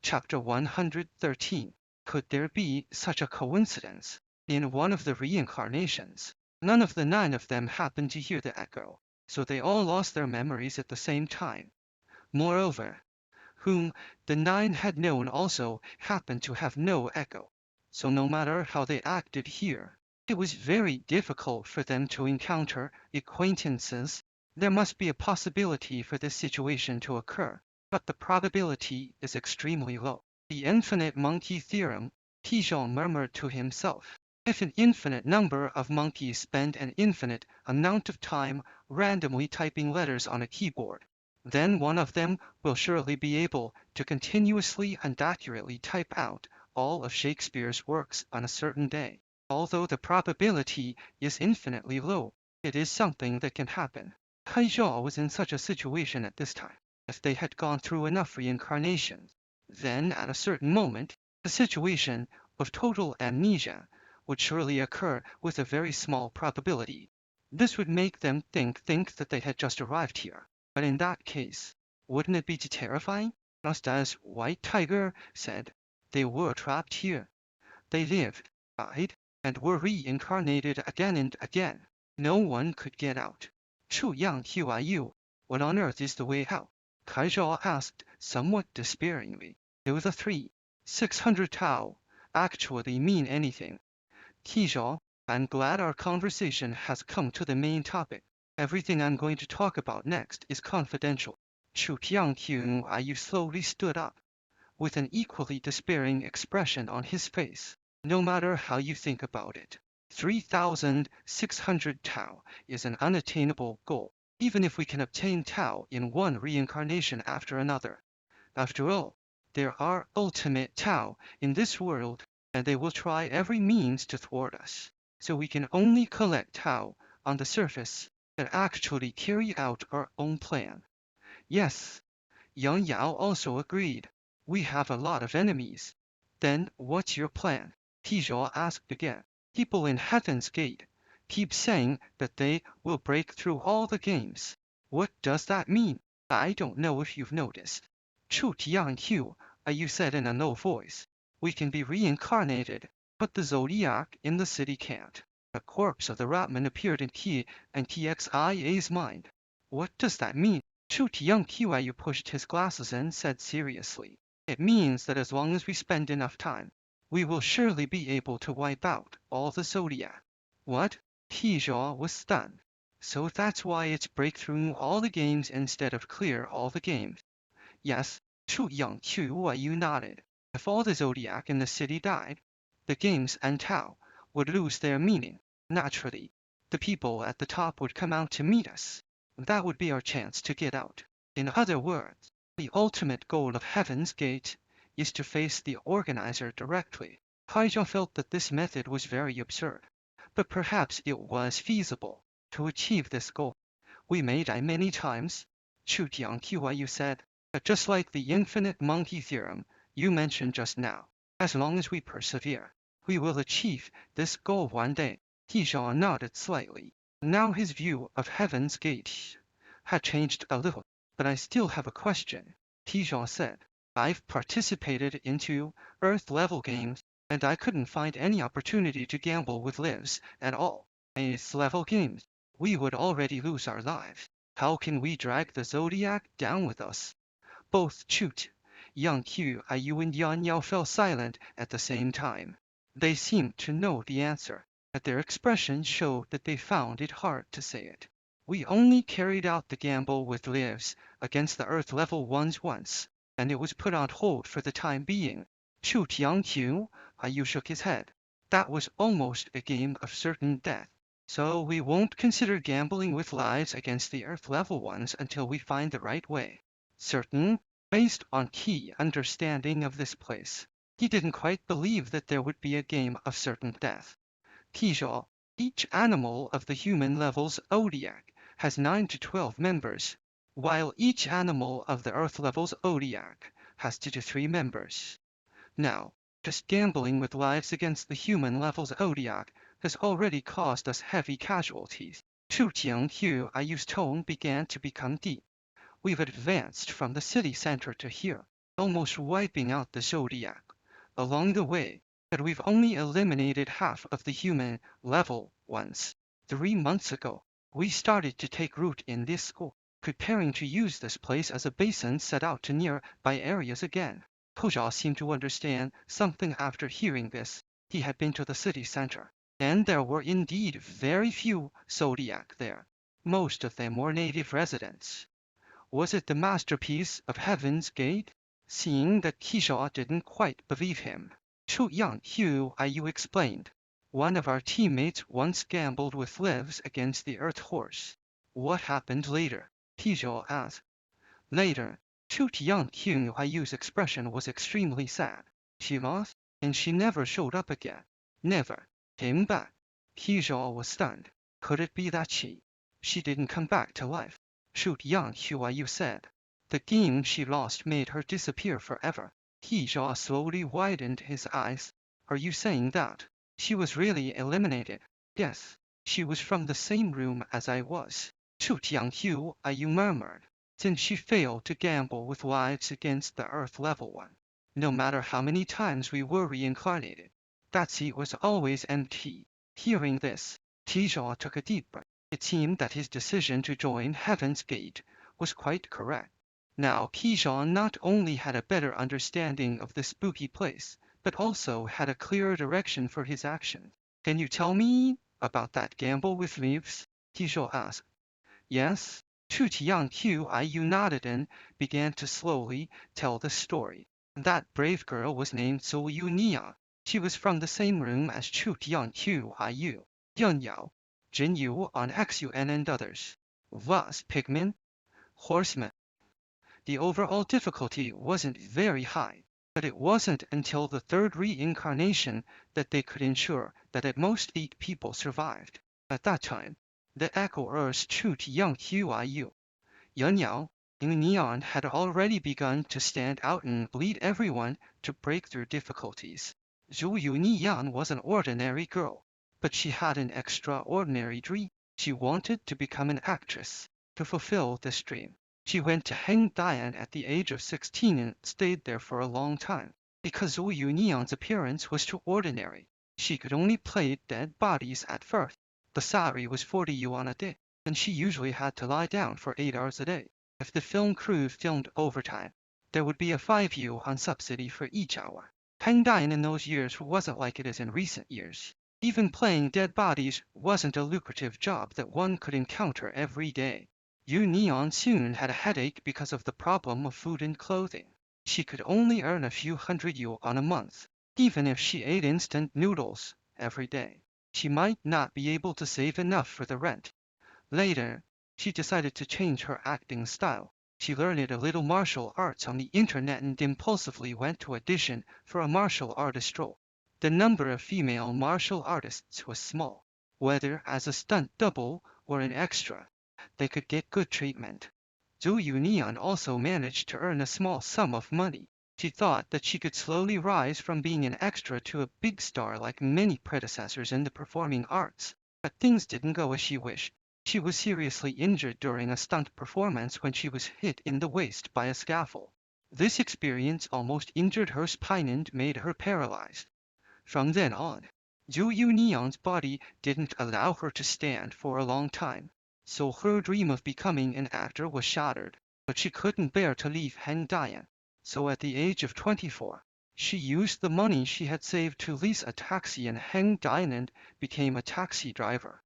Chapter 113. Could there be such a coincidence? In one of the reincarnations, none of the 9 of them happened to hear the echo, so they all lost their memories at the same time. Moreover, whom the 9 had known also happened to have no echo, so no matter how they acted here, it was very difficult for them to encounter acquaintances. There must be a possibility for this situation to occur, but the probability is extremely low. The infinite monkey theorem, Tijon murmured to himself. If an infinite number of monkeys spend an infinite amount of time randomly typing letters on a keyboard, then one of them will surely be able to continuously and accurately type out all of Shakespeare's works on a certain day. Although the probability is infinitely low, it is something that can happen. Kai Zhao was in such a situation at this time. If they had gone through enough reincarnations, then at a certain moment, the situation of total amnesia would surely occur with a very small probability. This would make them think that they had just arrived here. But in that case, wouldn't it be too terrifying? Just as White Tiger said, they were trapped here. They lived, died, and were reincarnated again and again. No one could get out. Chu Yang Yu, what on earth is the way out? Kai Zhao asked somewhat despairingly. Do the 600 Tao actually mean anything? Tizhao, I'm glad our conversation has come to the main topic. Everything I'm going to talk about next is confidential. Chu Tiangqiu slowly stood up, with an equally despairing expression on his face. No matter how you think about it, 3,600 Tao is an unattainable goal, even if we can obtain Tao in one reincarnation after another. After all, there are ultimate Tao in this world, and they will try every means to thwart us. So we can only collect Tao on the surface and actually carry out our own plan. Yes, Yang Yao also agreed. We have a lot of enemies. Then what's your plan? Tizhou asked again. People in Heaven's Gate keep saying that they will break through all the games. What does that mean? I don't know if you've noticed. Chu Tianqiu, you said in a low voice. We can be reincarnated, but the zodiac in the city can't. The corpse of the Ratman appeared in T and TXIA's mind. What does that mean? Chu Tianqiu pushed his glasses and said seriously. It means that as long as we spend enough time, we will surely be able to wipe out all the zodiac. What? Tizhou was stunned. So that's why it's break through all the games instead of clear all the games. Yes, Chu Yang nodded. If all the zodiac in the city died, the games and Tao would lose their meaning. Naturally, the people at the top would come out to meet us. That would be our chance to get out. In other words, the ultimate goal of Heaven's Gate is to face the organizer directly. Haizhou felt that this method was very absurd, but perhaps it was feasible to achieve this goal. We may die many times, Chu Tiangqiu said, but just like the infinite monkey theorem you mentioned just now, as long as we persevere, we will achieve this goal one day. Tizhou nodded slightly. Now his view of Heaven's Gate had changed a little. But I still have a question, Tizhou said. I've participated in 2 Earth-level games, and I couldn't find any opportunity to gamble with lives at all. In Earth-level games, we would already lose our lives. How can we drag the zodiac down with us? Both Chut, Yang Hu, and Yan Yao fell silent at the same time. They seemed to know the answer, but their expressions showed that they found it hard to say it. We only carried out the gamble with lives against the Earth level ones once, and it was put on hold for the time being. Chu Tiangqiu, Yu shook his head. That was almost a game of certain death. So we won't consider gambling with lives against the Earth level ones until we find the right way. Certain, based on key understanding of this place. He didn't quite believe that there would be a game of certain death. Tizhou, each animal of the human level's zodiac has 9 to 12 members, while each animal of the Earth level's zodiac has 2 to 3 members. Now, just gambling with lives against the human level's zodiac has already caused us heavy casualties. Chu Tianqiu's tone began to become deep. We've advanced from the city center to here. almost wiping out the zodiac. Along the way, but we've only eliminated half of the human level ones. 3 months ago, we started to take root in this school, preparing to use this place as a base and set out to nearby areas again. Kojal seemed to understand something after hearing this. He had been to the city center, and there were indeed very few zodiac there. Most of them were native residents. Was it the masterpiece of Heaven's Gate? Seeing that Kishaw didn't quite believe him, Chu Yang Hu Ayu explained. One of our teammates once gambled with lives against the Earth Horse. What happened later? Kishaw asked. Later, Chu Yang Hu Ayu's expression was extremely sad. She lost, and she never showed up again. Never came back. Kishaw was stunned. Could it be that she didn't come back to life? Shoot Yang Huayu said. The game she lost made her disappear forever. Hijia slowly widened his eyes. Are you saying that? She was really eliminated? Yes. She was from the same room as I was. Shoot Yang Huayu murmured. Since she failed to gamble with lives against the Earth Level 1. No matter how many times we were reincarnated, that seat was always empty. Hearing this, Hijia took a deep breath. It seemed that his decision to join Heaven's Gate was quite correct. Now Pigeon not only had a better understanding of the spooky place, but also had a clearer direction for his actions. Can you tell me about that gamble with leaves? Pigeon asked. Yes. Chu Tiang Hu Iu nodded and began to slowly tell the story. That brave girl was named Zhou Yu Nia. She was from the same room as Chu Tiang Hu Iu. Yun Yao, Jin Yu on XUN and others. Was pigmen? Horsemen. The overall difficulty wasn't very high, but it wasn't until the third reincarnation that they could ensure that at most 8 people survived. At that time, the Echoers Chu Yang Huiyu, Yun Yao, and Neon had already begun to stand out and lead everyone to break through difficulties. Zhu Yunian was an ordinary girl, but she had an extraordinary dream. She wanted to become an actress. To fulfill this dream, she went to Hengdian at the age of 16 and stayed there for a long time. Because Zhu Yunian's appearance was too ordinary, she could only play dead bodies at first. The salary was 40 yuan a day, and she usually had to lie down for 8 hours a day. If the film crew filmed overtime, there would be a 5 yuan subsidy for each hour. Hengdian in those years wasn't like it is in recent years. Even playing dead bodies wasn't a lucrative job that one could encounter every day. Yu Neon soon had a headache because of the problem of food and clothing. She could only earn a few hundred yuan a month. Even if she ate instant noodles every day, she might not be able to save enough for the rent. Later, she decided to change her acting style. She learned a little martial arts on the internet and impulsively went to audition for a martial artist role. The number of female martial artists was small. Whether as a stunt double or an extra, they could get good treatment. Zhu Yunian also managed to earn a small sum of money. She thought that she could slowly rise from being an extra to a big star like many predecessors in the performing arts. But things didn't go as she wished. She was seriously injured during a stunt performance when she was hit in the waist by a scaffold. This experience almost injured her spine and made her paralyzed. From then on, Zhu Yunian's body didn't allow her to stand for a long time. So her dream of becoming an actor was shattered, but she couldn't bear to leave Hengdian. So at the age of 24, she used the money she had saved to lease a taxi in Hengdian and became a taxi driver.